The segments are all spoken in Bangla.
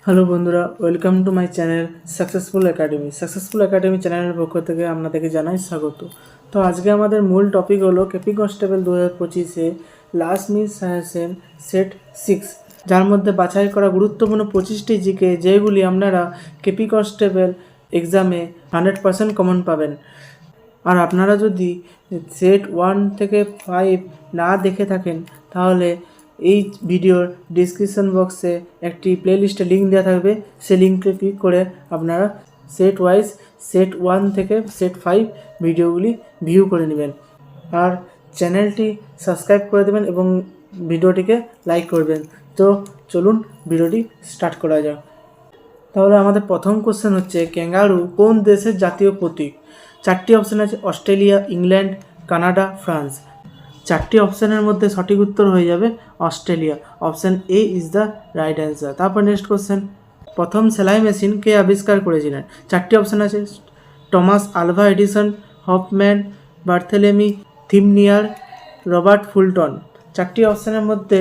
হ্যালো বন্ধুরা, welcome to my channel successful academy চ্যানেলের পক্ষ থেকে আপনাদেরকে জানাই স্বাগত। তো আজকে আমাদের মূল টপিক হলো কেপি কনস্টেবল 2025-এ লাস্ট মিনিট সাজেশন সেট 6, যার মধ্যে বাছাই করা গুরুত্বপূর্ণ 25টি জিকে, যেগুলি আপনারা কেপি কনস্টেবল এক্সামে 100% কমন পাবেন। আর আপনারা যদি সেট 1 থেকে 5 না দেখে থাকেন, তাহলে এই ভিডিওর ডিসক্রিপশন বক্সে একটি প্লেলিস্টে লিঙ্ক দেওয়া থাকবে। সেই লিঙ্কে ক্লিক করে আপনারা সেট ওয়াইজ সেট 1 থেকে সেট 5 ভিডিওগুলি ভিউ করে নেবেন। আর চ্যানেলটি সাবস্ক্রাইব করে দেবেন এবং ভিডিওটিকে লাইক করবেন। তো চলুন ভিডিওটি স্টার্ট করা যাক। তাহলে আমাদের প্রথম কোশ্চেন হচ্ছে, ক্যাঙ্গারু কোন দেশের জাতীয় প্রতীক? 4টি অপশান আছে: অস্ট্রেলিয়া, ইংল্যান্ড, কানাডা, ফ্রান্স। 4টি অপশানের মধ্যে সঠিক উত্তর হয়ে যাবে Australia. Option A is the right answer. তারপর নেক্সট কোশ্চেন, প্রথম সেলাই মেশিন কে আবিষ্কার করেছিলেন? 4টি অপশান আছে: Thomas Alva Edison, Hoffman, Barthelemy Thimonnier, Robert Fulton. 4টি অপশানের মধ্যে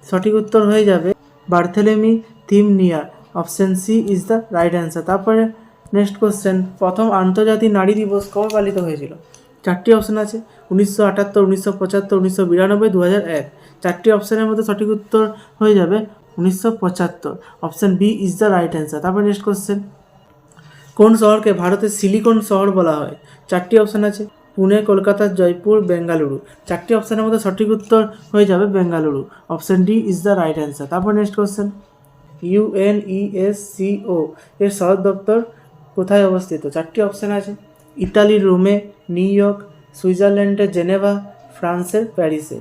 সঠিক উত্তর হয়ে যাবে Barthelemy Thimonnier. Option C is the right answer. তারপরে নেক্সট কোশ্চেন, প্রথম আন্তর্জাতিক নারী দিবস কবে পালিত হয়েছিল? 4টি অপশান আছে: 1978, 1975, 1992, 2001। 4টি অপশানের মধ্যে সঠিক উত্তর হয়ে যাবে 1975। Option B is the right answer. তারপর নেক্সট কোশ্চেন, কোন শহরকে ভারতের সিলিকন শহর বলা হয়? 4টি অপশান আছে: পুনে, কলকাতা, জয়পুর, বেঙ্গালুরু। 4টি অপশানের মধ্যে সঠিক উত্তর হয়ে যাবে Bengaluru. Option D is the right answer. তারপর নেক্সট কোশ্চেন, ইউএনইএসসিও এর সদর দপ্তর কোথায় অবস্থিত? 4টি অপশান আছে: ইতালির রোমে, নিউ ইয়র্ক, সুইজারল্যান্ডের জেনেভা, ফ্রান্সের প্যারিসে।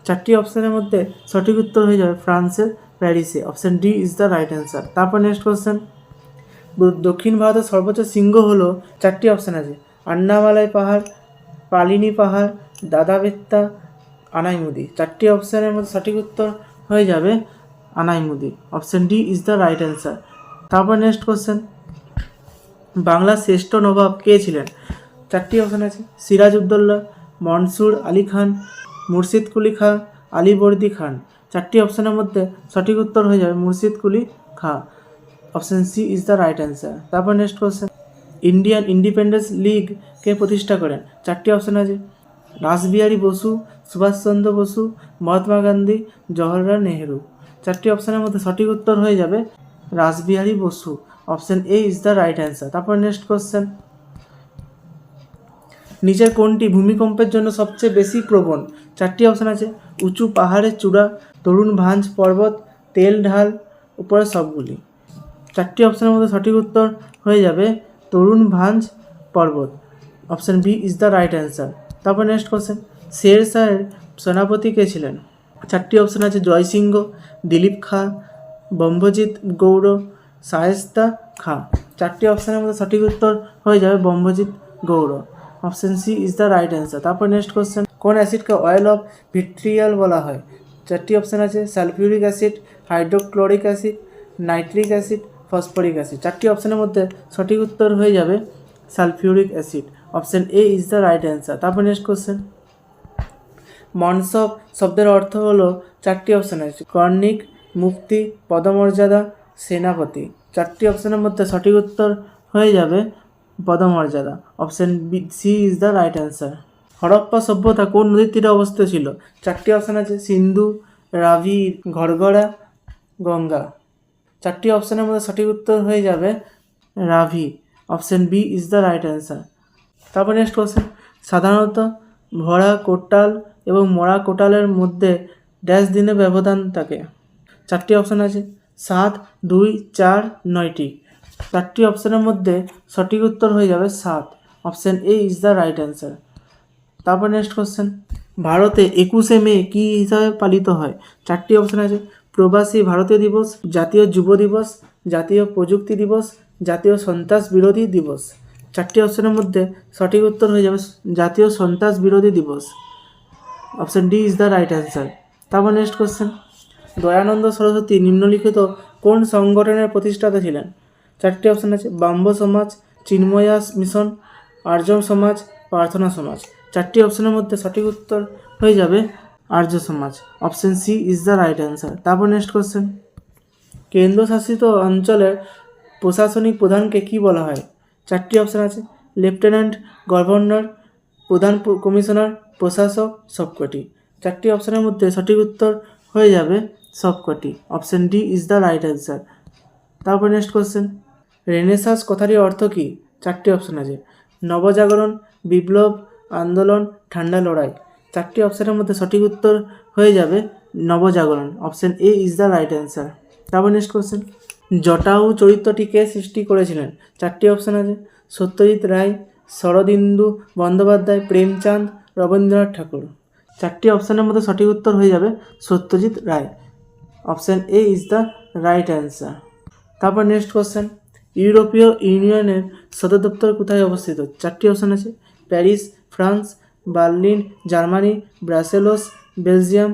4টি অপশানের মধ্যে সঠিক উত্তর হয়ে যাবে ফ্রান্সের প্যারিসে। Option D is the right answer. তারপর নেক্সট কোশ্চেন, দক্ষিণ ভারতের সর্বোচ্চ শৃঙ্গ হলো? 4টি অপশান আছে: আন্নামালাই পাহাড়, পালিনি পাহাড়, দাদাবেত্তা, আনাইমুদি। 4টি অপশানের মধ্যে সঠিক উত্তর হয়ে যাবে Anamudi. Option D is the right answer. তারপর নেক্সট কোশ্চেন, বাংলার শ্রেষ্ঠ নবাব কে ছিলেন? 4টি অপশান আছে: সিরাজউদ্দৌলা, মনসুর আলী খান, মুর্শিদ কুলি খাঁ, আলীবর্দী খান। 4টি অপশানের মধ্যে সঠিক উত্তর হয়ে যাবে Murshid Quli Khan. Option C is the right answer. তারপর next question, Indian independence league কে প্রতিষ্ঠা করেন? 4টি অপশান আছে: রাসবিহারী বসু, সুভাষচন্দ্র বসু, মহাত্মা গান্ধী, জওহরলাল নেহেরু। 4টি অপশানের মধ্যে সঠিক উত্তর হয়ে যাবে Rashbehari Bose. Option A is the right answer. তারপর নেক্সট কোশ্চেন, নিচের কোনটি ভূমিকম্পের জন্য সবচেয়ে বেশি প্রবণ? 4টি অপশান আছে: উঁচু পাহাড়ের চূড়া, তরুণ ভাঁজ পর্বত, তেল ঢাল, উপরে সবগুলি। 4টি অপশানের মধ্যে সঠিক উত্তর হয়ে যাবে তরুণ ভাঁজ পর্বত। Option B is the right answer. তারপর নেক্সট কোশ্চেন, শের শাহের সেনাপতি কে ছিলেন? 4টি অপশান আছে: জয়সিংহ, দিলীপ খাঁ, ব্রহ্মজিৎ গৌড়, শায়েস্তা খাঁ। 4টি অপশানের মধ্যে সঠিক উত্তর হয়ে যাবে Brahmajit Gaur. Option C is the right answer. তারপর নেক্সট কোশ্চেন, কোন অ্যাসিডকে অয়েল অফ ভিট্রিয়াল বলা হয়? 4টি অপশান আছে: sulphuric acid, hydrochloric acid, nitric acid, phosphoric acid. 4টি অপশানের মধ্যে সঠিক উত্তর হয়ে যাবে sulphuric acid. Option A is the right answer. তারপর নেক্সট কোশ্চেন, মনসব শব্দের অর্থ হলো? 4টি অপশান আছে: কর্ণিক, মুক্তি, পদমর্যাদা, সেনাপতি। 4টি অপশানের মধ্যে সঠিক উত্তর হয়ে যাবে পদমর্যাদা। Option B C is the right answer. Harappa সভ্যতা কোন নদীর তীরে অবস্থিত ছিল? 4টি অপশান আছে: সিন্ধু, রাভি, ঘরগড়া, গঙ্গা। 4টি অপশানের মধ্যে সঠিক উত্তর হয়ে যাবে Ravi. Option B is the right answer. তারপর নেক্সট কোশ্চেন, সাধারণত ভরা কোটাল এবং মরা কোটালের মধ্যে ড্যাশ দিনের ব্যবধান থাকে? 4টি অপশান আছে: 7, 2, 4, 9টি। 4টি অপশানের মধ্যে সঠিক উত্তর হয়ে যাবে 7। Option A is the right answer. তারপর নেক্সট কোশ্চেন, ভারতে 21শে মে কী হিসাবে পালিত হয়? 4টি অপশান আছে: প্রবাসী ভারতীয় দিবস, জাতীয় যুব দিবস, জাতীয় প্রযুক্তি দিবস, জাতীয় সন্ত্রাস বিরোধী দিবস। 4টি অপশানের মধ্যে সঠিক উত্তর হয়ে যাবে জাতীয় সন্ত্রাস বিরোধী দিবস। Option D is the right answer. তারপর নেক্সট কোশ্চেন, দয়ানন্দ সরস্বতী নিম্নলিখিত কোন সংগঠনের প্রতিষ্ঠাতা ছিলেন? 4টি অপশান আছে: ব্রাহ্ম সমাজ, চিন্ময়া মিশন, আর্য সমাজ, প্রার্থনা সমাজ। 4টি অপশানের মধ্যে সঠিক উত্তর হয়ে যাবে Arya Samaj. Option C is the right answer. তারপর নেক্সট কোশ্চেন, কেন্দ্রশাসিত অঞ্চলের প্রশাসনিক প্রধানকে কী বলা হয়? 4টি অপশান আছে, লেফটেন্যান্ট গভর্নর, প্রধান কমিশনার, প্রশাসক, সবকটি। 4টি অপশানের মধ্যে সঠিক উত্তর হয়ে যাবে সবকটি। Option D is the right answer. তারপর নেক্সট কোশ্চেন, রেনেসাঁস কথাটির অর্থ কী? 4টি অপশান আছে, নবজাগরণ, বিপ্লব, আন্দোলন, ঠান্ডা লড়াই। 4টি অপশানের মধ্যে সঠিক উত্তর হয়ে যাবে নবজাগরণ। Option A is the right answer. তারপর নেক্সট কোশ্চেন, জটায়ু চরিত্রটি কে সৃষ্টি করেছিলেন? 4টি অপশান আছে, সত্যজিৎ রায়, শরদিন্দু বন্দ্যোপাধ্যায়, প্রেমচাঁদ, রবীন্দ্রনাথ ঠাকুর। 4টি অপশানের মধ্যে সঠিক উত্তর হয়ে যাবে Satyajit Ray. Option A is the right answer. তারপর নেক্সট কোশ্চেন, ইউরোপীয় ইউনিয়নের সদর দপ্তর কোথায় অবস্থিত? 4টি অপশান আছে, Paris, France, Berlin, Germany, Brussels, Belgium,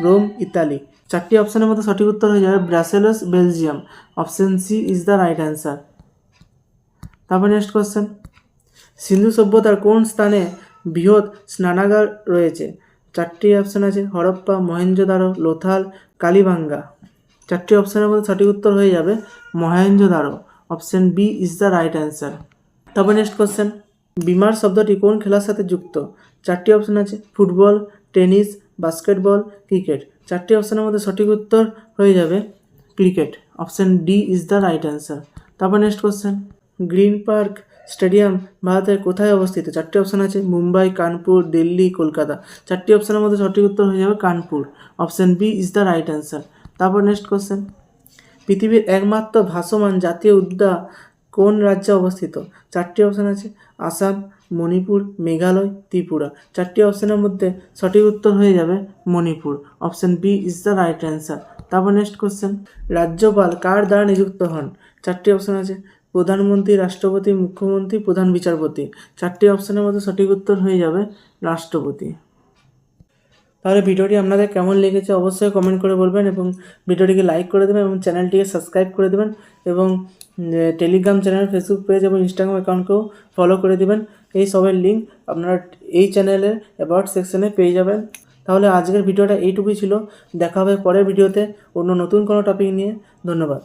Rome, Italy. 4টি অপশানের মধ্যে সঠিক উত্তর হয়ে যাবে Brussels, Belgium. Option C is the right answer. তারপর নেক্সট কোশ্চেন, সিন্ধু সভ্যতার কোন স্থানে বৃহৎ স্নানাগার রয়েছে? 4টি অপশান আছে, হরপ্পা, মহেঞ্জোদারো, লোথাল, কালীবাঙ্গা। 4টি অপশানের মধ্যে সঠিক উত্তর হয়ে যাবে Mohenjodaro. Option B is the right answer. তারপর নেক্সট কোশ্চেন, বিমার শব্দটি কোন খেলার সাথে যুক্ত? 4টি অপশান আছে, ফুটবল, টেনিস, বাস্কেটবল, ক্রিকেট। 4টি অপশানের মধ্যে সঠিক উত্তর হয়ে যাবে cricket. Option D is the right answer. তারপর next question, Green Park stadium ভারতের কোথায় অবস্থিত? 4টি অপশান আছে, মুম্বাই, কানপুর, দিল্লি, কলকাতা। 4টি অপশানের মধ্যে সঠিক উত্তর হয়ে যাবে Kanpur. Option B is the right answer. তারপর নেক্সট কোশ্চেন, পৃথিবীর একমাত্র ভাসমান জাতীয় উদ্যান কোন রাজ্যে অবস্থিত? 4টি অপশান আছে, আসাম, মণিপুর, মেঘালয়, ত্রিপুরা। 4টি অপশানের মধ্যে সঠিক উত্তর হয়ে যাবে Manipur. Option B is the right answer. তারপর নেক্সট কোশ্চেন, রাজ্যপাল কার দ্বারা নিযুক্ত হন? 4টি অপশান আছে, প্রধানমন্ত্রী, রাষ্ট্রপতি, মুখ্যমন্ত্রী, প্রধান বিচারপতি। 4টি অপশানের মধ্যে সঠিক উত্তর হয়ে যাবে রাষ্ট্রপতি। তাহলে ভিডিওটি আপনাদের কেমন লেগেছে অবশ্যই কমেন্ট করে বলবেন এবং ভিডিওটিকে লাইক করে দেবেন এবং চ্যানেলটিকে সাবস্ক্রাইব করে দেবেন এবং টেলিগ্রাম চ্যানেল, ফেসবুক পেজ এবং ইনস্টাগ্রাম অ্যাকাউন্টকেও ফলো করে দেবেন। এই সবের লিঙ্ক আপনারা এই চ্যানেলের অ্যাবাউট সেকশনে পেয়ে যাবেন। তাহলে আজকের ভিডিওটা এইটুকুই ছিল। দেখা হবে পরের ভিডিওতে অন্য নতুন কোনো টপিক নিয়ে। ধন্যবাদ।